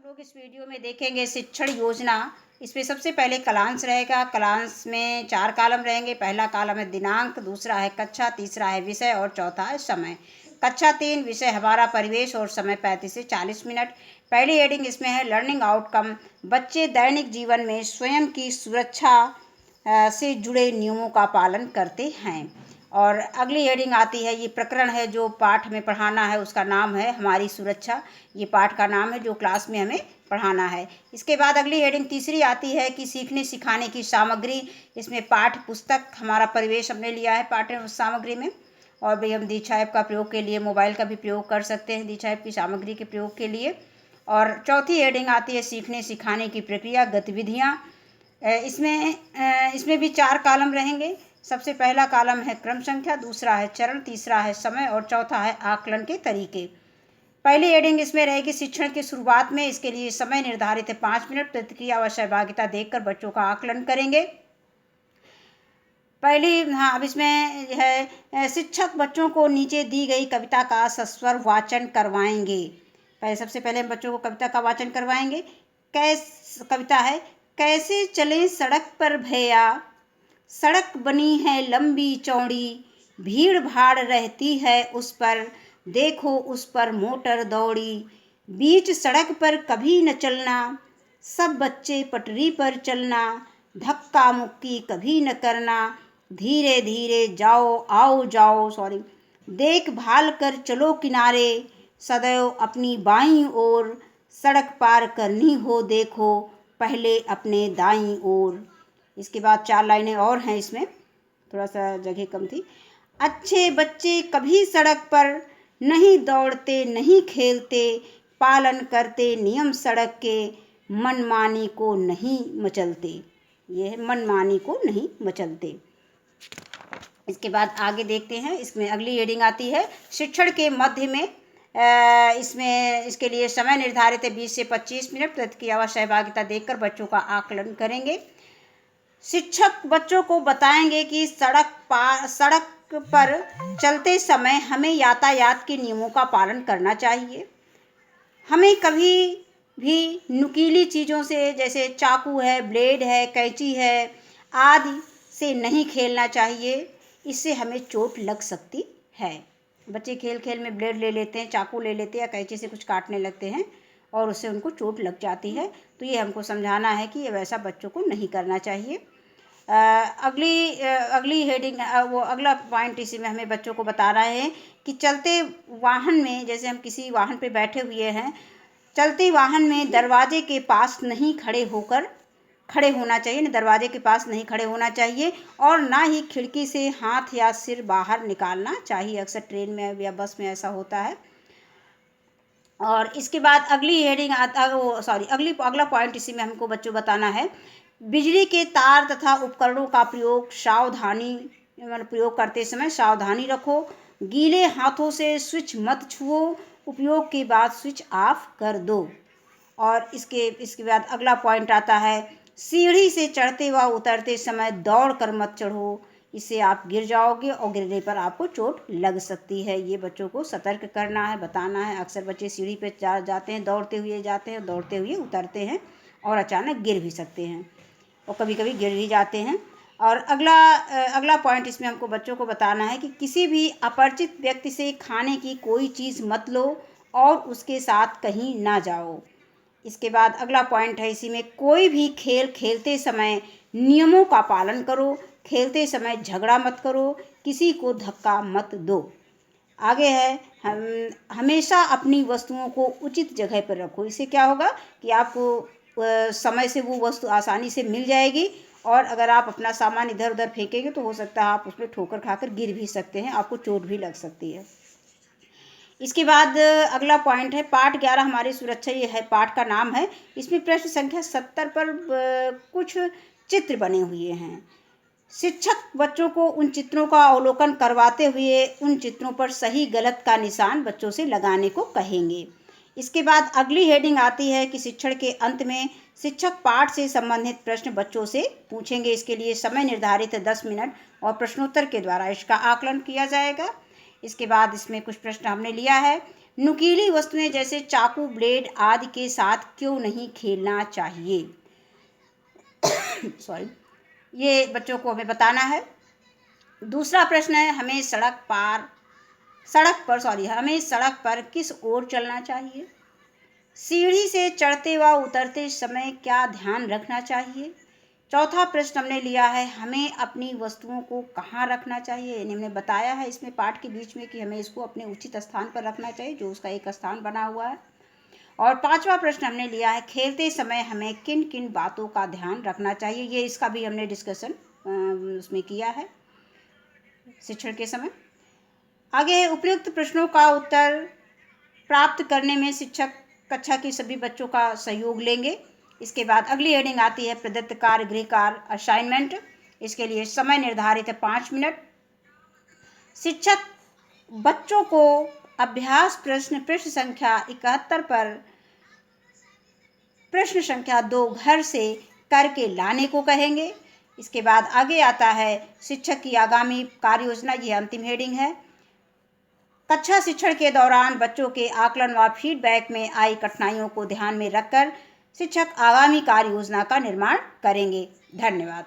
लोग इस वीडियो में देखेंगे शिक्षण योजना। इसमें सबसे पहले कलांश रहेगा। कलांश में 4 कॉलम रहेंगे। पहला कॉलम है दिनांक, दूसरा है कक्षा, तीसरा है विषय और चौथा है समय। कक्षा 3, विषय हमारा परिवेश और समय 35 से 40 मिनट। पहली हेडिंग इसमें है लर्निंग आउटकम। बच्चे दैनिक जीवन में स्वयं की सुरक्षा से जुड़े नियमों का पालन करते हैं। और अगली हेडिंग आती है, ये प्रकरण है जो पाठ में पढ़ाना है, उसका नाम है हमारी सुरक्षा। ये पाठ का नाम है जो क्लास में हमें पढ़ाना है। इसके बाद अगली हेडिंग तीसरी आती है कि सीखने सिखाने की सामग्री। इसमें पाठ पुस्तक हमारा परिवेश हमने लिया है पाठ्य सामग्री में। और भाई हम दीक्षा ऐप का प्रयोग के लिए मोबाइल का भी प्रयोग कर सकते हैं दीक्षा ऐप की सामग्री के प्रयोग के लिए। और चौथी हेडिंग आती है सीखने सिखाने की प्रक्रिया गतिविधियाँ। इसमें भी 4 कॉलम रहेंगे। सबसे पहला कॉलम है क्रम संख्या, दूसरा है चरण, तीसरा है समय और चौथा है आकलन के तरीके। पहली हेडिंग इसमें रहेगी शिक्षण की शुरुआत में। इसके लिए समय निर्धारित है 5 मिनट। प्रतिक्रिया व सहभागिता देखकर बच्चों का आकलन करेंगे। अब इसमें है शिक्षक बच्चों को नीचे दी गई कविता का सस्वर वाचन करवाएंगे। सबसे पहले हम बच्चों को कविता का वाचन करवाएंगे। कविता है, कैसे चलें सड़क पर भैया, सड़क बनी है लंबी चौड़ी, भीड़ भाड़ रहती है उस पर, देखो उस पर मोटर दौड़ी, बीच सड़क पर कभी न चलना, सब बच्चे पटरी पर चलना, धक्का मुक्की कभी न करना, धीरे धीरे जाओ आओ जाओ देखभाल कर चलो किनारे, सदैव अपनी बाईं ओर, सड़क पार करनी हो देखो पहले अपने दाईं ओर। इसके बाद 4 लाइनें और हैं, इसमें थोड़ा सा जगह कम थी। अच्छे बच्चे कभी सड़क पर नहीं दौड़ते नहीं खेलते, पालन करते नियम सड़क के, मनमानी को नहीं मचलते। ये है मनमानी को नहीं मचलते। इसके बाद आगे देखते हैं। इसमें अगली हेडिंग आती है शिक्षण के मध्य में। इसके लिए समय निर्धारित है 20 से 25 मिनट। प्रतिक्रिया व सहभागिता देखकर बच्चों का आकलन करेंगे। शिक्षक बच्चों को बताएंगे कि सड़क पर चलते समय हमें यातायात के नियमों का पालन करना चाहिए। हमें कभी भी नुकीली चीज़ों से, जैसे चाकू है, ब्लेड है, कैंची है आदि से नहीं खेलना चाहिए। इससे हमें चोट लग सकती है। बच्चे खेल खेल में ब्लेड ले लेते हैं, चाकू ले लेते हैं या कैंची से कुछ काटने लगते हैं और उससे उनको चोट लग जाती है। तो ये हमको समझाना है कि ये वैसा बच्चों को नहीं करना चाहिए। अगली हेडिंग अगला पॉइंट इसी में हमें बच्चों को बताना है कि चलते वाहन में, जैसे हम किसी वाहन पे बैठे हुए हैं, चलते वाहन में दरवाजे के पास नहीं खड़े होना चाहिए, ना दरवाजे के पास नहीं खड़े होना चाहिए और ना ही खिड़की से हाथ या सिर बाहर निकालना चाहिए। अक्सर ट्रेन में या बस में ऐसा होता है। और इसके बाद अगली हेडिंग अगला पॉइंट इसी में हमको बच्चों बताना है, बिजली के तार तथा उपकरणों का प्रयोग करते समय सावधानी रखो, गीले हाथों से स्विच मत छुओ, उपयोग के बाद स्विच ऑफ कर दो। और इसके बाद अगला पॉइंट आता है, सीढ़ी से चढ़ते व उतरते समय दौड़ कर मत चढ़ो, इससे आप गिर जाओगे और गिरने पर आपको चोट लग सकती है। ये बच्चों को सतर्क करना है, बताना है। अक्सर बच्चे सीढ़ी पे जाते हैं, दौड़ते हुए जाते हैं, दौड़ते हुए उतरते हैं और अचानक गिर भी सकते हैं और कभी कभी गिर भी जाते हैं। और अगला पॉइंट इसमें हमको बच्चों को बताना है कि किसी भी अपरिचित व्यक्ति से खाने की कोई चीज़ मत लो और उसके साथ कहीं ना जाओ। इसके बाद अगला पॉइंट है, इसी में कोई भी खेल खेलते समय नियमों का पालन करो, खेलते समय झगड़ा मत करो, किसी को धक्का मत दो। आगे है, हम हमेशा अपनी वस्तुओं को उचित जगह पर रखो। इससे क्या होगा कि आपको समय से वो वस्तु आसानी से मिल जाएगी और अगर आप अपना सामान इधर उधर फेंकेंगे तो हो सकता है आप उसमें ठोकर खाकर गिर भी सकते हैं, आपको चोट भी लग सकती है। इसके बाद अगला पॉइंट है पाठ 11 हमारी सुरक्षा। ये है पाठ का नाम है। इसमें प्रश्न संख्या 70 पर कुछ चित्र बने हुए हैं। शिक्षक बच्चों को उन चित्रों का अवलोकन करवाते हुए उन चित्रों पर सही गलत का निशान बच्चों से लगाने को कहेंगे। इसके बाद अगली हेडिंग आती है कि शिक्षण के अंत में शिक्षक पाठ से संबंधित प्रश्न बच्चों से पूछेंगे। इसके लिए समय निर्धारित है 10 मिनट और प्रश्नोत्तर के द्वारा इसका आकलन किया जाएगा। इसके बाद इसमें कुछ प्रश्न हमने लिया है, नुकीली वस्तुएं जैसे चाकू, ब्लेड आदि के साथ क्यों नहीं खेलना चाहिए? सॉरी, ये बच्चों को हमें बताना है। दूसरा प्रश्न है, हमें सड़क पर किस ओर चलना चाहिए? सीढ़ी से चढ़ते व उतरते समय क्या ध्यान रखना चाहिए? चौथा प्रश्न हमने लिया है, हमें अपनी वस्तुओं को कहाँ रखना चाहिए? यानी हमने बताया है इसमें पाठ के बीच में कि हमें इसको अपने उचित स्थान पर रखना चाहिए, जो उसका एक स्थान बना हुआ है। और पांचवा प्रश्न हमने लिया है, खेलते समय हमें किन किन बातों का ध्यान रखना चाहिए? ये इसका भी हमने डिस्कशन उसमें किया है शिक्षण के समय। आगे उपयुक्त प्रश्नों का उत्तर प्राप्त करने में शिक्षक कक्षा के सभी बच्चों का सहयोग लेंगे। इसके बाद अगली हेडिंग आती है प्रदत्त कार्य गृह कार्य असाइनमेंट। इसके लिए समय निर्धारित है 5 मिनट। शिक्षक बच्चों को अभ्यास प्रश्न पृष्ठ संख्या 71 पर प्रश्न संख्या 2 घर से करके लाने को कहेंगे। इसके बाद आगे आता है शिक्षक की आगामी कार्य योजना। ये अंतिम हेडिंग है। कक्षा शिक्षण के दौरान बच्चों के आकलन व फीडबैक में आई कठिनाइयों को ध्यान में रखकर शिक्षक आगामी कार्य योजना का निर्माण करेंगे। धन्यवाद।